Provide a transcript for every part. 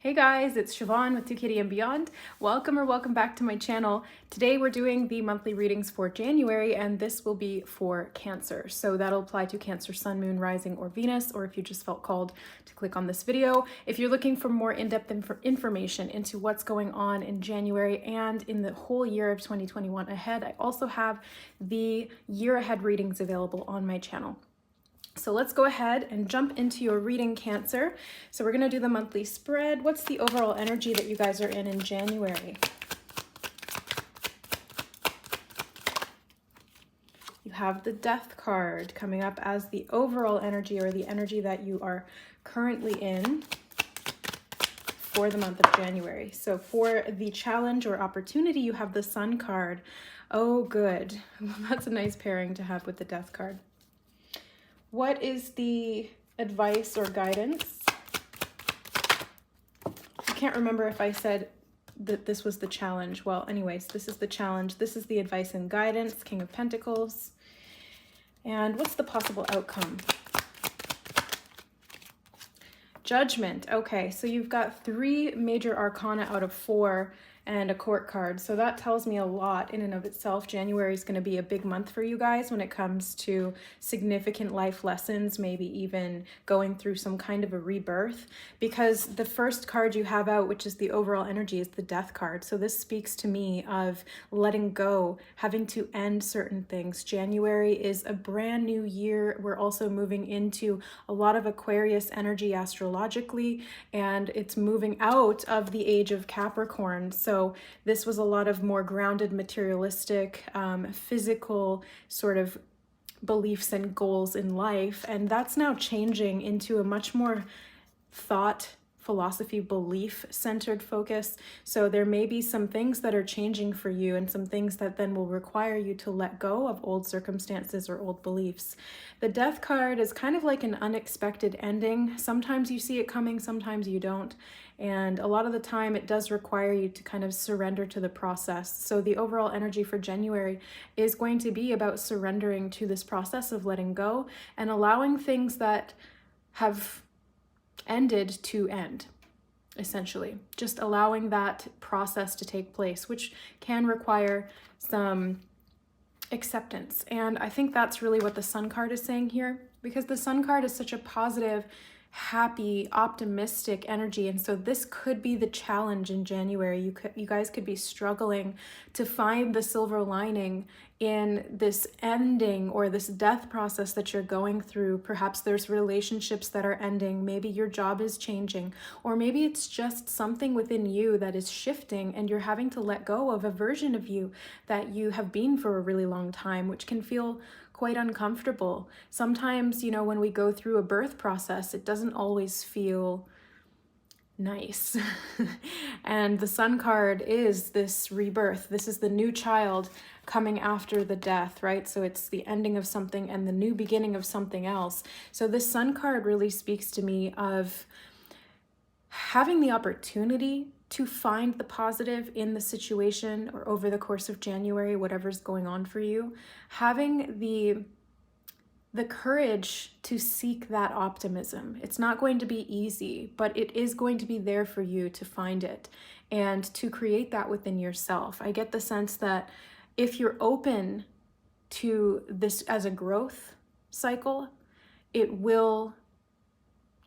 Hey guys, it's Siobhan with ToKittyandBeyond. Welcome back to my channel. Today we're doing the monthly readings for January, and this will be for Cancer. So that'll apply to Cancer, Sun, Moon, Rising, or Venus, or if you just felt called to click on this video. If you're looking for more in-depth information into what's going on in January and in the whole year of 2021 ahead, I also have the year ahead readings available on my channel. So let's go ahead and jump into your reading, Cancer. So we're going to do the monthly spread. What's the overall energy that you guys are in January? You have the Death card coming up as the overall energy, or the energy that you are currently in for the month of January. So for the challenge or opportunity, you have the Sun card. Oh, good. That's a nice pairing to have with the Death card. What is the advice or guidance? I can't remember if I said that this was the challenge. Well, anyways, this is the challenge. This is the advice and guidance, King of Pentacles. And what's the possible outcome? Judgment. Okay, so you've got 3 major arcana out of 4 and a court card. So that tells me a lot in and of itself. January is going to be a big month for you guys when it comes to significant life lessons, maybe even going through some kind of a rebirth, because the first card you have out, which is the overall energy, is the Death card. So this speaks to me of letting go, having to end certain things. January is a brand new year. We're also moving into a lot of Aquarius energy astrologically, and it's moving out of the age of Capricorn. So this was a lot of more grounded, materialistic, physical sort of beliefs and goals in life. And that's now changing into a much more thought, philosophy, belief-centered focus. So there may be some things that are changing for you, and some things that then will require you to let go of old circumstances or old beliefs. The Death card is kind of like an unexpected ending. Sometimes you see it coming, sometimes you don't. And a lot of the time it does require you to kind of surrender to the process. So the overall energy for January is going to be about surrendering to this process of letting go and allowing things that have ended to end, essentially. Just allowing that process to take place, which can require some acceptance. And I think that's really what the Sun card is saying here, because the Sun card is such a positive, happy, optimistic energy. And so this could be the challenge in January. You guys could be struggling to find the silver lining in this ending or this death process that you're going through. Perhaps there's relationships that are ending. Maybe your job is changing, or maybe it's just something within you that is shifting and you're having to let go of a version of you that you have been for a really long time, which can feel quite uncomfortable. Sometimes, you know, when we go through a birth process, it doesn't always feel nice. And the Sun card is this rebirth. This is the new child coming after the death, right? So it's the ending of something and the new beginning of something else. So this Sun card really speaks to me of having the opportunity to find the positive in the situation or over the course of January, whatever's going on for you, having the courage to seek that optimism. It's not going to be easy, but it is going to be there for you to find it and to create that within yourself. I get the sense that if you're open to this as a growth cycle, it will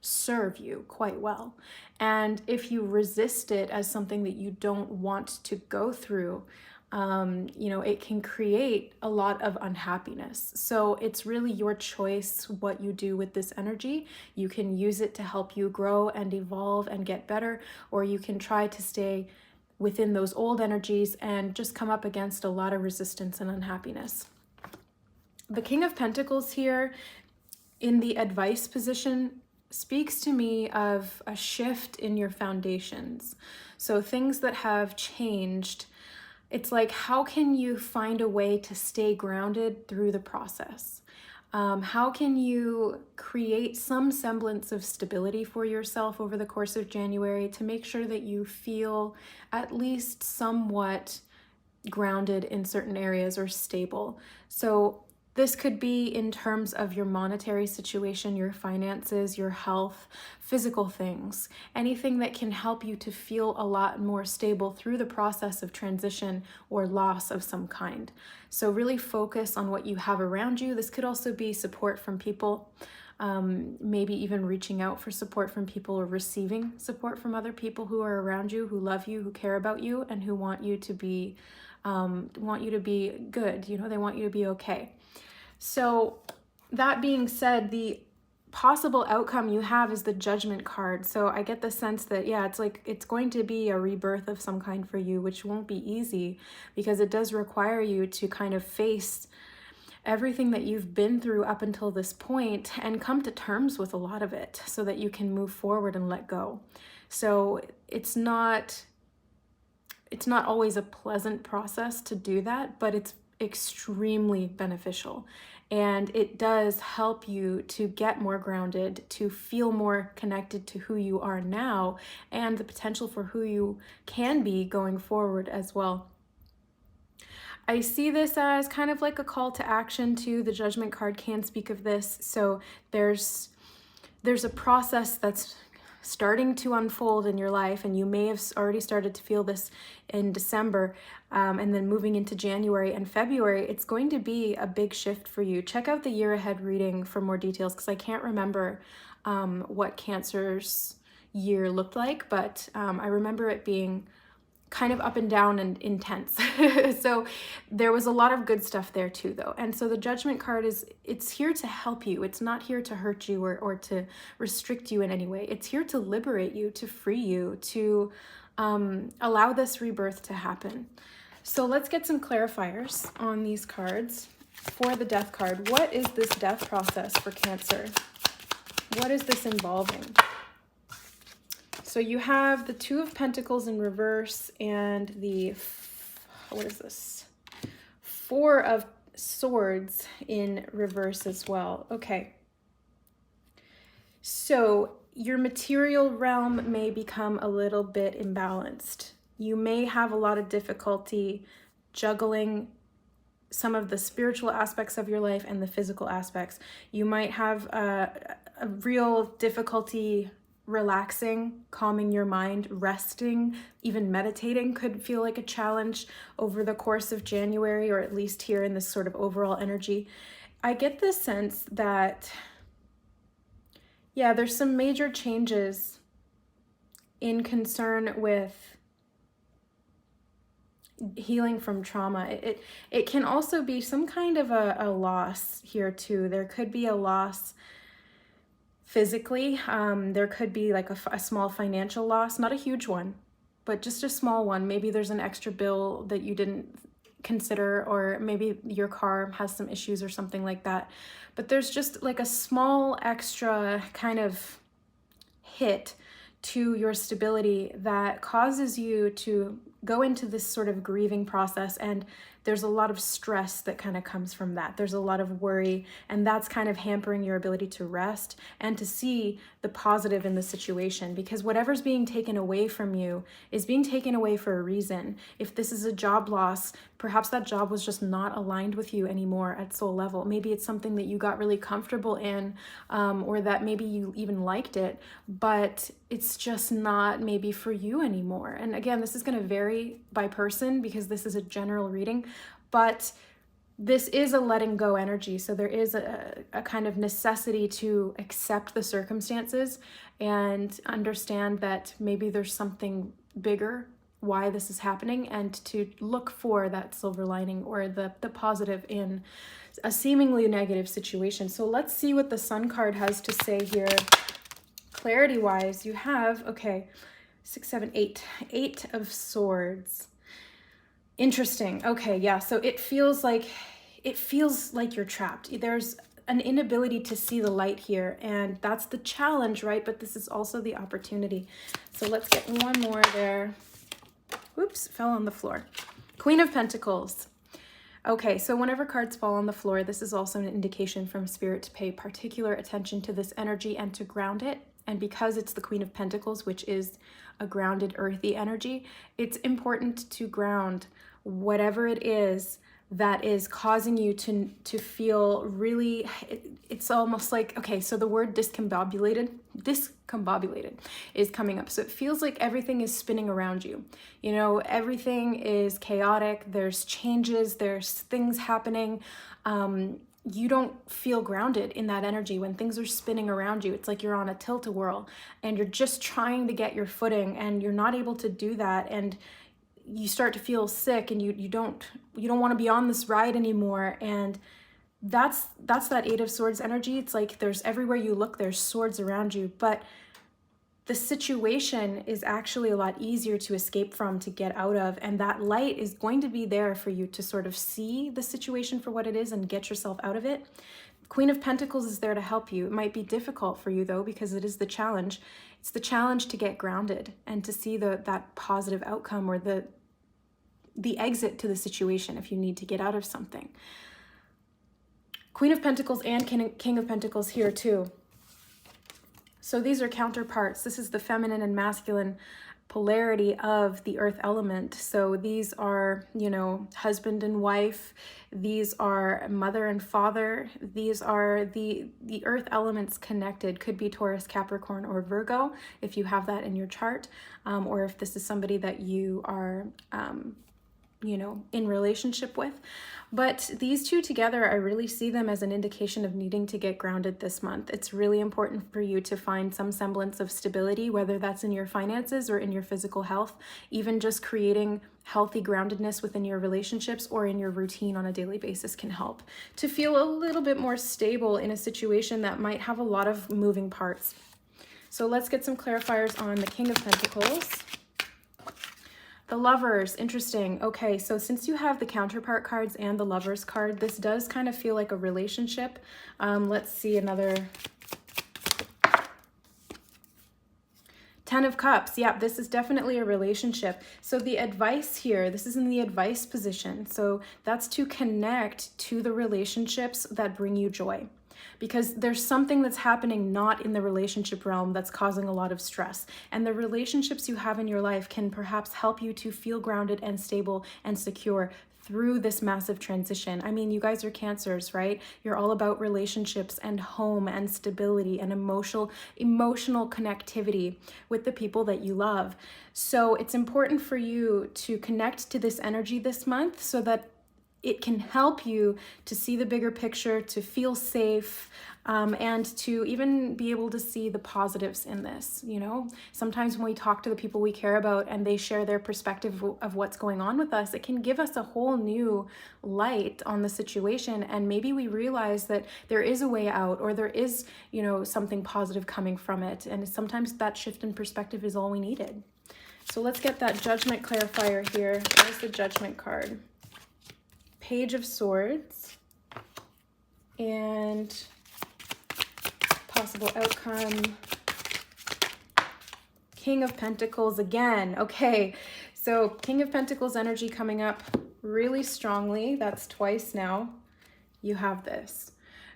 serve you quite well. And if you resist it as something that you don't want to go through, you know, it can create a lot of unhappiness. So it's really your choice what you do with this energy. You can use it to help you grow and evolve and get better, or you can try to stay within those old energies and just come up against a lot of resistance and unhappiness. The King of Pentacles here in the advice position speaks to me of a shift in your foundations. So things that have changed. It's like, how can you find a way to stay grounded through the process? How can you create some semblance of stability for yourself over the course of January to make sure that you feel at least somewhat grounded in certain areas or stable? So This could be in terms of your monetary situation, your finances, your health, physical things, anything that can help you to feel a lot more stable through the process of transition or loss of some kind. So really focus on what you have around you. This could also be support from people, maybe even reaching out for support from people or receiving support from other people who are around you, who love you, who care about you, and who want you to be good. You know, they want you to be okay. So that being said, the possible outcome you have is the Judgment card. So I get the sense that, yeah, it's like it's going to be a rebirth of some kind for you, which won't be easy because it does require you to kind of face everything that you've been through up until this point and come to terms with a lot of it so that you can move forward and let go. So it's not always a pleasant process to do that, but it's extremely beneficial. And it does help you to get more grounded, to feel more connected to who you are now and the potential for who you can be going forward as well. I see this as kind of like a call to action too. The Judgment card can speak of this. So there's a process that's starting to unfold in your life, and you may have already started to feel this in December, and then moving into January and February, it's going to be a big shift for you. Check out the year ahead reading for more details, because I can't remember what Cancer's year looked like, but I remember it being kind of up and down and intense. So there was a lot of good stuff there too, though. And so the Judgment card it's here to help you. It's not here to hurt you or to restrict you in any way. It's here to liberate you, to free you, to allow this rebirth to happen. So let's get some clarifiers on these cards. For the Death card, what is this death process for Cancer? What is this involving? So you have the Two of Pentacles in reverse and the, what is this? Four of Swords in reverse as well. Okay. So your material realm may become a little bit imbalanced. You may have a lot of difficulty juggling some of the spiritual aspects of your life and the physical aspects. You might have a real difficulty relaxing, calming your mind, resting, even meditating could feel like a challenge over the course of January, or at least here in this sort of overall energy. I get the sense that, yeah, there's some major changes in concern with healing from trauma. It can also be some kind of a loss here too. There could be a loss physically. There could be like a small financial loss, not a huge one, but just a small one. Maybe there's an extra bill that you didn't consider, or maybe your car has some issues or something like that. But there's just like a small extra kind of hit to your stability that causes you to go into this sort of grieving process, and there's a lot of stress that kind of comes from that. There's a lot of worry, and that's kind of hampering your ability to rest and to see the positive in the situation, because whatever's being taken away from you is being taken away for a reason. If this is a job loss, perhaps that job was just not aligned with you anymore at soul level. Maybe it's something that you got really comfortable in, or that maybe you even liked it, but it's just not maybe for you anymore. And again, this is going to vary by person because this is a general reading, but this is a letting go energy. So there is a kind of necessity to accept the circumstances and understand that maybe there's something bigger why this is happening, and to look for that silver lining or the positive in a seemingly negative situation. So let's see what the Sun card has to say here. Clarity wise, you have, okay, 6, 7, 8. 8 of Swords. Interesting. Okay, yeah. So it feels like you're trapped. There's an inability to see the light here, and that's the challenge, right? But this is also the opportunity. So let's get one more there. Oops, fell on the floor. Queen of Pentacles. Okay, so whenever cards fall on the floor, this is also an indication from Spirit to pay particular attention to this energy and to ground it. And because it's the Queen of Pentacles, which is a grounded, earthy energy, it's important to ground whatever it is that is causing you to feel really, it's almost like, okay, so the word discombobulated is coming up. So it feels like everything is spinning around you. You know, everything is chaotic. There's changes, there's things happening. You don't feel grounded in that energy when things are spinning around you. It's like you're on a tilt-a-whirl and you're just trying to get your footing and you're not able to do that. And you start to feel sick and you don't want to be on this ride anymore. And that's that Eight of Swords energy. It's like there's everywhere you look, there's swords around you, but the situation is actually a lot easier to escape from, to get out of, and that light is going to be there for you to sort of see the situation for what it is and get yourself out of it. Queen of Pentacles is there to help you. It might be difficult for you though, because it is the challenge. It's the challenge to get grounded and to see that positive outcome, or the exit to the situation if you need to get out of something. Queen of Pentacles and King of Pentacles here too. So these are counterparts. This is the feminine and masculine polarity of the earth element. So these are, you know, husband and wife. These are mother and father. These are the earth elements connected. Could be Taurus, Capricorn, or Virgo if you have that in your chart, or if this is somebody that you are you know, in relationship with. But these two together, I really see them as an indication of needing to get grounded this month. It's really important for you to find some semblance of stability, whether that's in your finances or in your physical health. Even just creating healthy groundedness within your relationships or in your routine on a daily basis can help to feel a little bit more stable in a situation that might have a lot of moving parts. So let's get some clarifiers on the King of Pentacles. The Lovers, interesting. Okay, so since you have the counterpart cards and the Lovers card, this does kind of feel like a relationship. Let's see another. Ten of Cups. Yeah, this is definitely a relationship. So the advice here, this is in the advice position. So that's to connect to the relationships that bring you joy, because there's something that's happening not in the relationship realm that's causing a lot of stress. And the relationships you have in your life can perhaps help you to feel grounded and stable and secure through this massive transition. I mean, you guys are Cancers, right? You're all about relationships and home and stability and emotional connectivity with the people that you love. So it's important for you to connect to this energy this month so that it can help you to see the bigger picture, to feel safe, and to even be able to see the positives in this. You know, sometimes when we talk to the people we care about and they share their perspective of what's going on with us, it can give us a whole new light on the situation. And maybe we realize that there is a way out, or there is, you know, something positive coming from it. And sometimes that shift in perspective is all we needed. So let's get that Judgment clarifier here. There's the Judgment card. Page of Swords and possible outcome. King of Pentacles again. Okay, so King of Pentacles energy coming up really strongly. That's twice now. You have this.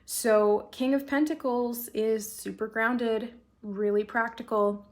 So King of Pentacles is super grounded, really practical,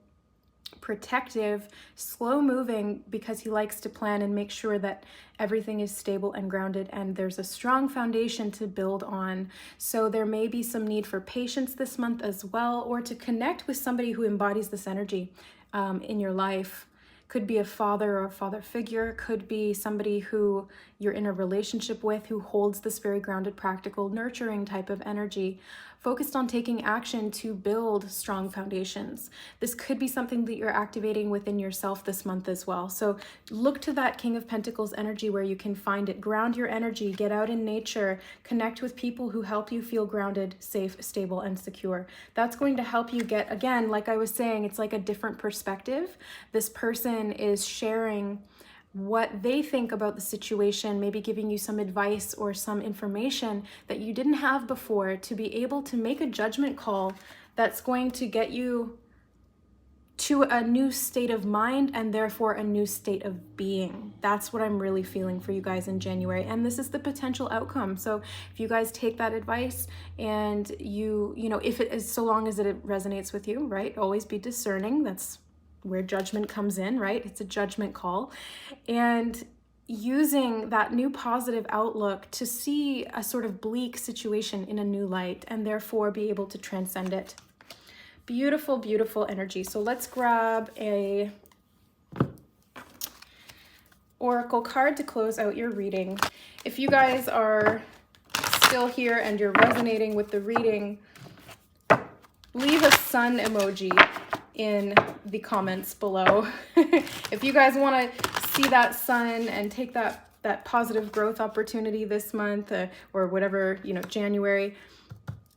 protective, slow moving, because he likes to plan and make sure that everything is stable and grounded and there's a strong foundation to build on. So there may be some need for patience this month as well, or to connect with somebody who embodies this energy in your life. Could be a father or a father figure, could be somebody who you're in a relationship with who holds this very grounded, practical, nurturing type of energy, focused on taking action to build strong foundations. This could be something that you're activating within yourself this month as well. So look to that King of Pentacles energy where you can find it. Ground your energy, get out in nature, connect with people who help you feel grounded, safe, stable, and secure. That's going to help you get, again, like I was saying, it's like a different perspective. This person is sharing what they think about the situation, maybe giving you some advice or some information that you didn't have before, to be able to make a judgment call that's going to get you to a new state of mind and therefore a new state of being. That's what I'm really feeling for you guys in January. And this is the potential outcome. So if you guys take that advice and you know, if it is, so long as it resonates with you, right? Always be discerning. That's where judgment comes in, right? It's a judgment call. And using that new positive outlook to see a sort of bleak situation in a new light and therefore be able to transcend it. Beautiful, beautiful energy. So let's grab a oracle card to close out your reading. If you guys are still here and you're resonating with the reading, leave a sun emoji in the comments below. If you guys want to see that sun and take that positive growth opportunity this month, or whatever, you know, January,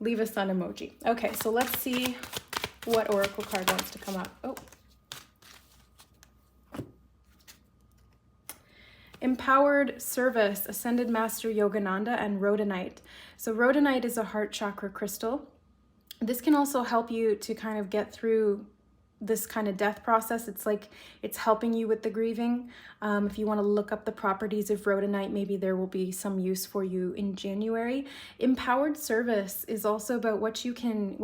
leave a sun emoji. Okay, so let's see what oracle card wants to come up. Oh. Empowered Service, Ascended Master Yogananda, and Rhodonite. So Rhodonite is a heart chakra crystal. This can also help you to kind of get through this kind of death process. It's like it's helping you with the grieving. If you want to look up the properties of Rhodonite, maybe there will be some use for you in January. Empowered Service is also about what you can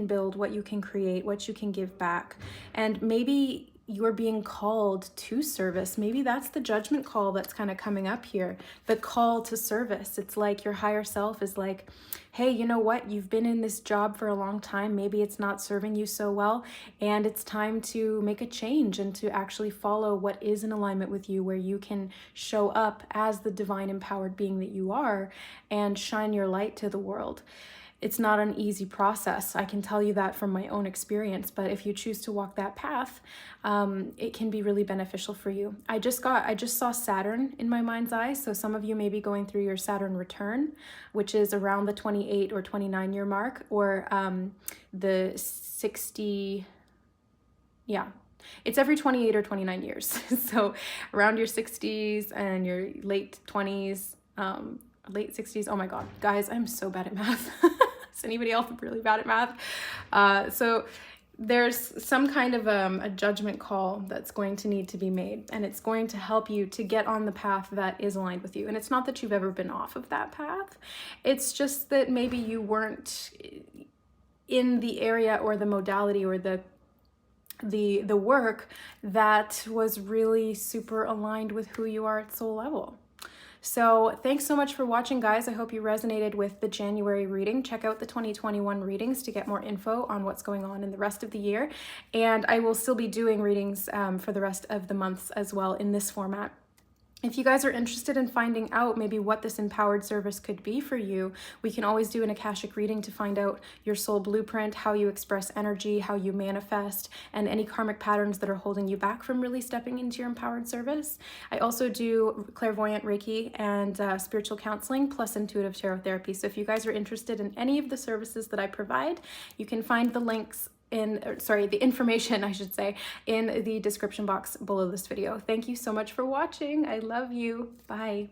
build, what you can create, what you can give back. And maybe you're being called to service. Maybe that's the judgment call that's kind of coming up here. The call to service. It's like your higher self is like, hey, you know what? You've been in this job for a long time. Maybe it's not serving you so well. And it's time to make a change and to actually follow what is in alignment with you, where you can show up as the divine empowered being that you are and shine your light to the world. It's not an easy process. I can tell you that from my own experience, but if you choose to walk that path, it can be really beneficial for you. I just saw Saturn in my mind's eye. So some of you may be going through your Saturn return, which is around the 28 or 29 year mark, or the 60, yeah. It's every 28 or 29 years. So around your 60s and your late 20s, late 60s. Oh my God, guys, I'm so bad at math. Is anybody else really bad at math? So there's some kind of a judgment call that's going to need to be made, and it's going to help you to get on the path that is aligned with you. And it's not that you've ever been off of that path. It's just that maybe you weren't in the area or the modality or the work that was really super aligned with who you are at soul level. So thanks so much for watching, guys. I hope you resonated with the January reading. Check out the 2021 readings to get more info on what's going on in the rest of the year. And I will still be doing readings for the rest of the months as well in this format. If you guys are interested in finding out maybe what this empowered service could be for you, we can always do an Akashic reading to find out your soul blueprint, how you express energy, how you manifest, and any karmic patterns that are holding you back from really stepping into your empowered service. I also do clairvoyant Reiki and spiritual counseling plus intuitive tarot therapy. So if you guys are interested in any of the services that I provide, you can find the links the information, I should say, in the description box below this video. Thank you so much for watching. I love you. Bye.